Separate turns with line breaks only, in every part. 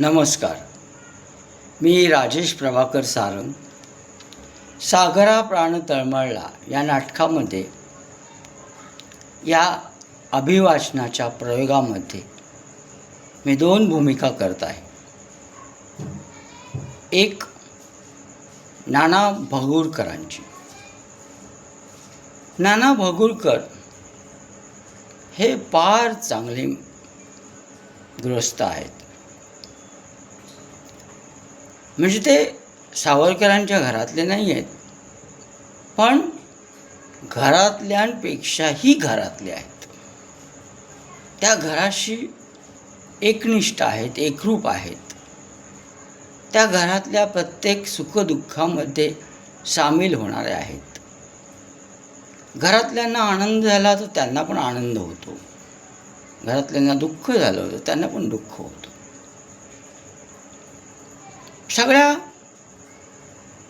नमस्कार. मी राजेश प्रभाकर सारंग. सागरा प्राण तळमळला या नाटकामध्ये या अभिवाचनाच्या प्रयोगामध्ये मी दोन भूमिका करत आहे. एक नाना भगुरकरांची. नाना भगुरकर हे फार चांगले गृहस्थ आहेत. म्हणजे ते सावरकरांच्या घरातले नाही आहेत, पण घरातल्यांपेक्षाही घरातले आहेत. त्या घराशी एकनिष्ठ आहेत, एकरूप आहेत. त्या घरातल्या प्रत्येक सुखदुःखामध्ये सामील होणारे आहेत. घरातल्यांना आनंद झाला तर त्यांना पण आनंद होतो, घरातल्यांना दुःख झालं तर त्यांना पण दुःख होतं. सगळ्या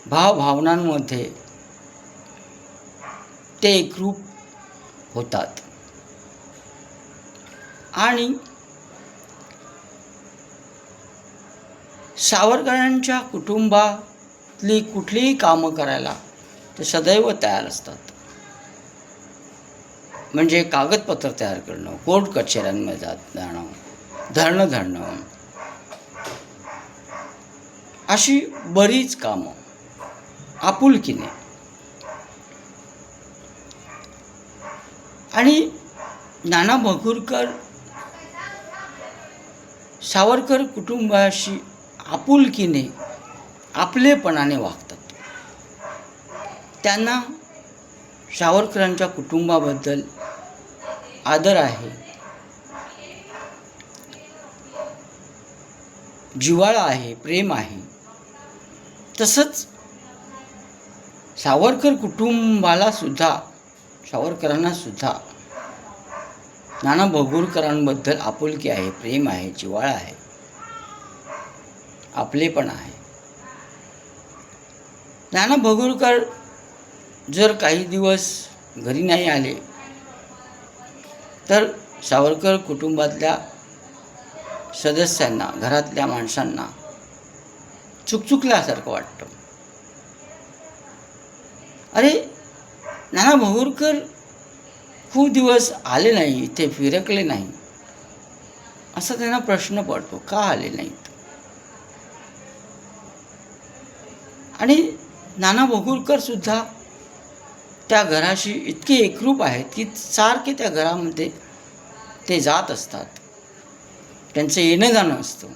भावभावनांमध्ये ते एकरूप होतात. आणि सावरकरांच्या कुटुंबातली कुठलीही कामं करायला ते सदैव तयार असतात. म्हणजे कागदपत्र तयार करणं, कोर्ट कचेऱ्यांमध्ये जाणं, धरणं धरणं, अशी बरीच कामं आपुलकीने. आणि नाना भगुरकर सावरकर कुटुंबाशी आपुलकीने, आपलेपणाने वागतात. त्यांना सावरकरांच्या कुटुंबाबद्दल आदर आहे, जिव्हाळा आहे, प्रेम आहे. तसंच सावरकर कुटुंबाला सुद्धा, सावरकरांना सुद्धा नाना भगुरकरांबद्दल आपुलकी आहे, प्रेम आहे, जिव्हाळा आहे, आपलेपण आहे. नाना भगुरकर जर काही दिवस घरी नाही आले तर सावरकर कुटुंबातल्या सदस्यांना, घरातल्या माणसांना चुकचुकल्यासारखं वाटतं. अरे, नाना भगुरकर खूप दिवस आले नाही, इथे फिरकले नाही, असा त्यांना प्रश्न पडतो, का आले नाहीत. आणि नाना भगुरकर सुद्धा त्या घराशी इतके एकरूप आहेत की सारखे त्या घरामध्ये ते जात असतात, त्यांचं येणं जाणं असतं.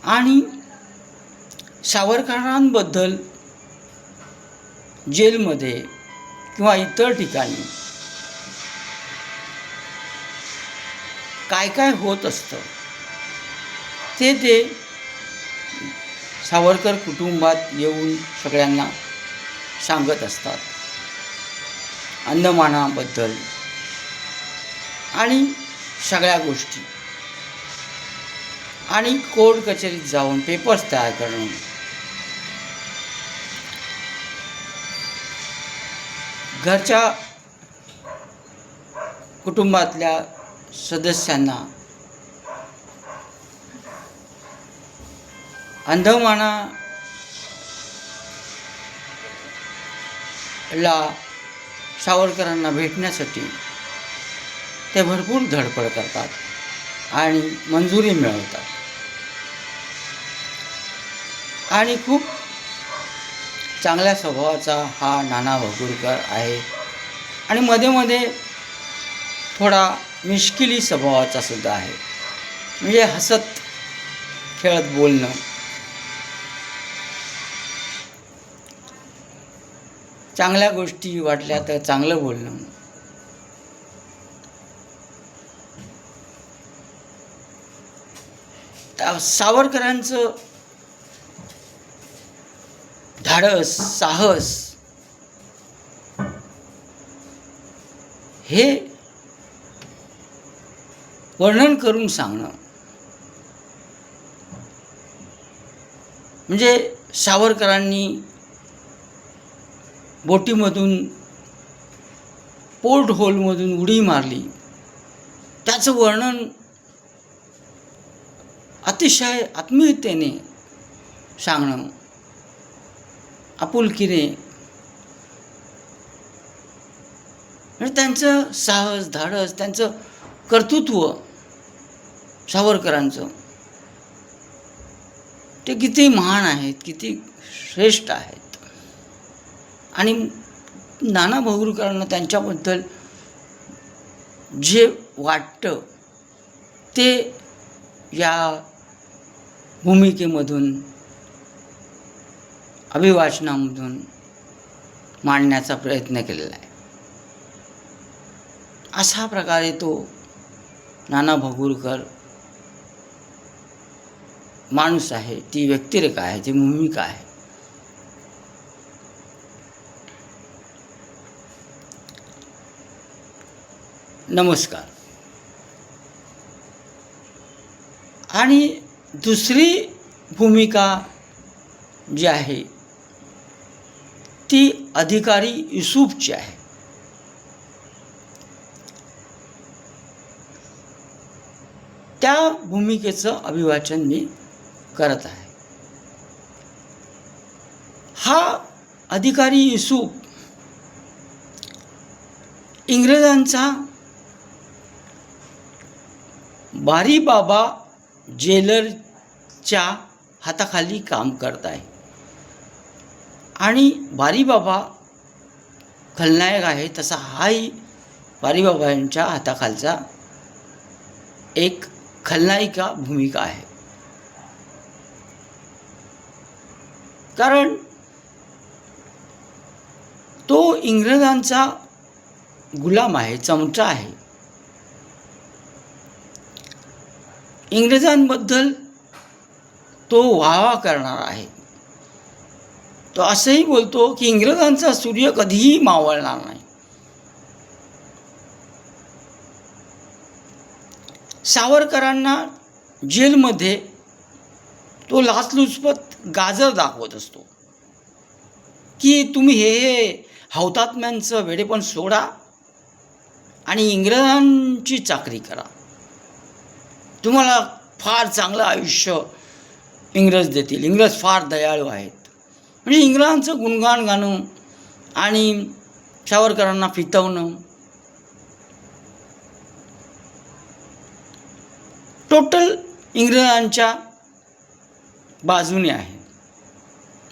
आणि सावरकरांबद्दल जेलमध्ये किंवा इतर ठिकाणी काय काय होत असतं ते सावरकर कुटुंबात येऊन सगळ्यांना सांगत असतात. अंदमानाबद्दल आणि सगळ्या गोष्टी. आणि कोर्ट कचेरीत जाऊन पेपर्स तयार करणं, घरच्या कुटुंबातल्या सदस्यांना अंदमानाला सावरकरांना भेटण्यासाठी ते भरपूर धडपड करतात आणि मंजुरी मिळवतात. आणि खूप चांगल्या स्वभावाचा हा नाना भगुरकर आहे. आणि मध्ये मध्ये थोडा मिश्किली स्वभावाचा सुद्धा आहे. म्हणजे हसत खेळत बोलणं, चांगल्या गोष्टी वाटल्या तर चांगलं बोलणं. सावरकरांचं धाडस, साहस हे वर्णन करून सांगणं म्हणजे सावरकरांनी बोटीमधून पोर्ट होलमधून उडी मारली, त्याचं वर्णन अतिशय आत्मीयतेने सांगणं, आपुलकीने, म्हणजे त्यांचं साहस, धाडस, त्यांचं कर्तृत्व, सावरकरांचं ते किती महान आहेत, किती श्रेष्ठ आहेत. आणि नाना भोगरकरांना त्यांच्याबद्दल जे वाटतं ते या भूमिकेमधून, अभिवाचनामधून मांडण्याचा प्रयत्न केलेला आहे. अशा प्रकारे तो नाना भोगरकर माणूस आहे, ती व्यक्तिरेखा आहे, ती भूमिका आहे. नमस्कार. आणि दुसरी भूमिका जी आहे ती अधिकारी युसूफची आहे. त्या भूमिकेचं अभिवाचन मी करत आहे. हा अधिकारी युसूफ इंग्रजांचा बारी बाबा जेलरच्या हाताखाली काम करत आहे. आणि बारी बाबा खलनायक आहे, तसा हाही बारी बाबा यांच्या हाताखालचा एक खलनायिका भूमिका आहे. कारण तो इंग्रजांचा गुलाम आहे, चमचा आहे. इंग्रजांबद्दल तो वाहवा करणार आहे. तो असंही बोलतो की इंग्रजांचा सूर्य कधीही मावळणार नाही. सावरकरांना जेलमध्ये तो लाचलुचपत गाजर दाखवत असतो की तुम्ही हे हौतात्म्यांचं वेडेपण सोडा आणि इंग्रजांची चाकरी करा, तुम्हाला फार चांगलं आयुष्य इंग्रज देतील, इंग्रज फार दयाळू आहेत. म्हणजे इंग्रजांचं गुणगान गाणं आणि सावरकरांना फितवणं, टोटल इंग्रजांच्या बाजूने आहे.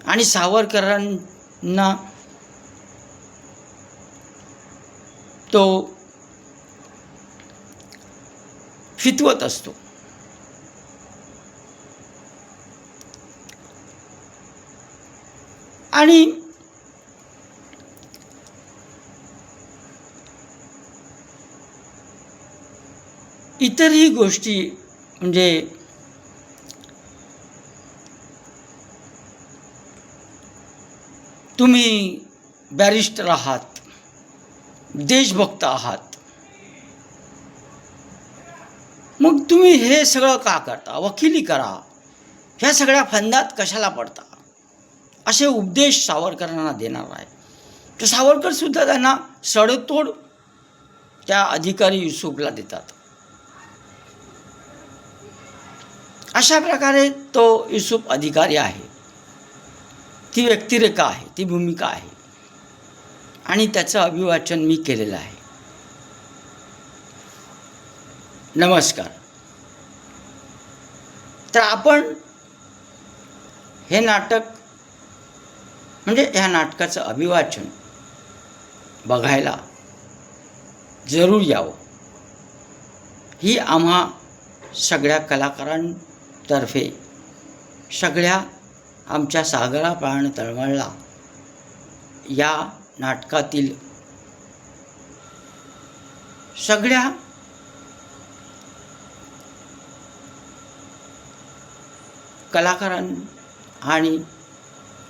आणि सावरकरांना तो फितवत असतो. आणि इतरही गोष्टी, म्हणजे तुम्ही बॅरिस्टर आहात, देशभक्त आहात, मग तुम्ही हे सगळं का करता, वकिली करा, ह्या सगळ्या फंदात कशाला पडता, असे उपदेश सावरकरांना देणार आहे. तर सावरकरसुद्धा त्यांना सडेतोड त्या अधिकारी युसूफला देतात. अशा प्रकारे तो युसूफ अधिकारी आहे, ती व्यक्तिरेखा आहे, ती भूमिका आहे. आणि त्याचं अभिवाचन मी केलेलं आहे. नमस्कार. तर आपण हे नाटक, म्हणजे ह्या नाटकाचं अभिवाचन बघायला जरूर यावं, ही आम्हा सगळ्या कलाकारांतर्फे, सगळ्या आमच्या सागरा प्राण तळमळला या नाटकातील सगळ्या कलाकारां आणि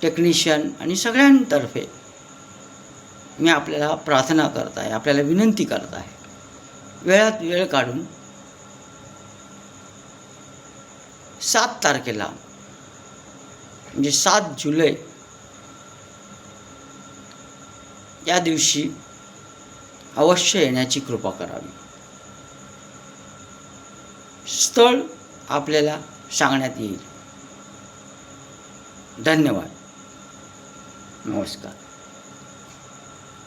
टेक्निशियन आणि सगळ्यांतर्फे मी आपल्याला प्रार्थना करत आहे, आपल्याला विनंती करत आहे, वेळात वेळ काढून 7 तारखेला, म्हणजे 7 जुलै या दिवशी अवश्य येण्याची कृपा करावी. स्थळ आपल्याला सांगण्यात येईल. धन्यवाद. नमस्कार.